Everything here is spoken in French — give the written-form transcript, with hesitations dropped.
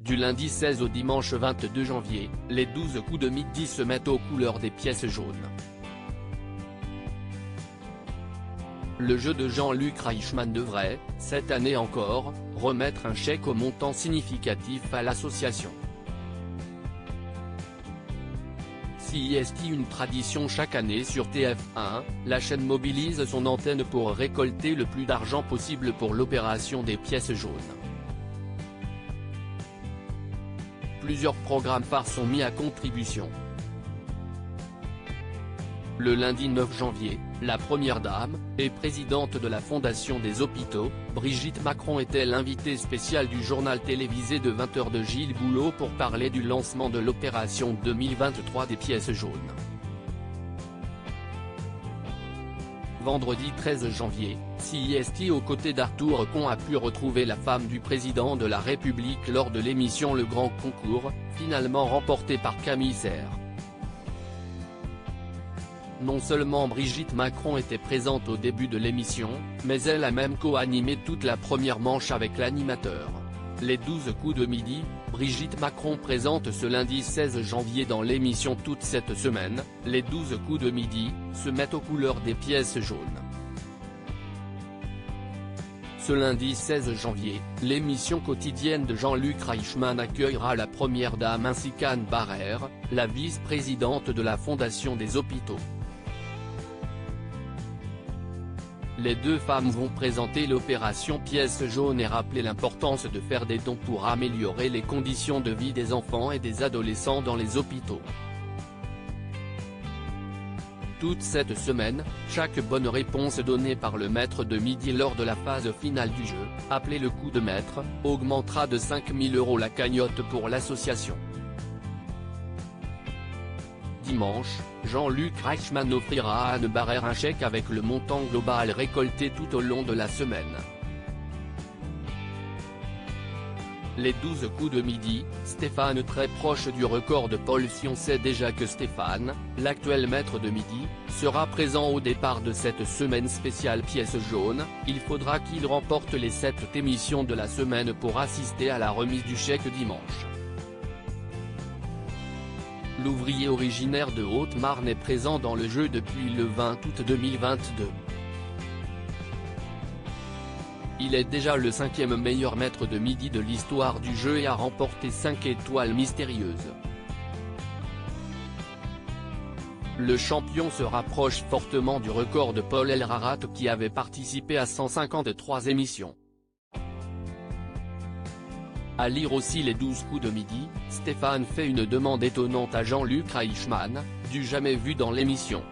Du lundi 16 au dimanche 22 janvier, les 12 coups de midi se mettent aux couleurs des pièces jaunes. Le jeu de Jean-Luc Reichmann devrait, cette année encore, remettre un chèque au montant significatif à l'association. CIST, une tradition chaque année sur TF1, la chaîne mobilise son antenne pour récolter le plus d'argent possible pour l'opération des pièces jaunes. Plusieurs programmes phares sont mis à contribution. Le lundi 9 janvier, la première dame, et présidente de la Fondation des hôpitaux, Brigitte Macron était l'invitée spéciale du journal télévisé de 20h de Gilles Boulot pour parler du lancement de l'opération 2023 des pièces jaunes. Vendredi 13 janvier, CIST aux côtés d'Arthur Con a pu retrouver la femme du président de la République lors de l'émission Le Grand Concours, finalement remportée par Camille Serre. Non seulement Brigitte Macron était présente au début de l'émission, mais elle a même co-animé toute la première manche avec l'animateur. Les 12 coups de midi, Brigitte Macron présente ce lundi 16 janvier dans l'émission Toute cette semaine, les 12 coups de midi, se mettent aux couleurs des pièces jaunes. Ce lundi 16 janvier, l'émission quotidienne de Jean-Luc Reichmann accueillera la première dame ainsi qu'Anne Barrère, la vice-présidente de la Fondation des hôpitaux. Les deux femmes vont présenter l'opération Pièces jaunes et rappeler l'importance de faire des dons pour améliorer les conditions de vie des enfants et des adolescents dans les hôpitaux. Toute cette semaine, chaque bonne réponse donnée par le maître de midi lors de la phase finale du jeu, appelé le coup de maître, augmentera de 5 000 € la cagnotte pour l'association. Dimanche, Jean-Luc Reichmann offrira à Anne Barrère un chèque avec le montant global récolté tout au long de la semaine. Les 12 coups de midi, Stéphane, très proche du record de Paul Sion, sait déjà que Stéphane, l'actuel maître de midi, sera présent au départ de cette semaine spéciale pièces jaunes. Il faudra qu'il remporte les 7 émissions de la semaine pour assister à la remise du chèque dimanche. L'ouvrier originaire de Haute-Marne est présent dans le jeu depuis le 20 août 2022. Il est déjà le 5e meilleur maître de midi de l'histoire du jeu et a remporté 5 étoiles mystérieuses. Le champion se rapproche fortement du record de Paul Elrarat qui avait participé à 153 émissions. À lire aussi les 12 coups de midi, Stéphane fait une demande étonnante à Jean-Luc Reichmann, du jamais vu dans l'émission.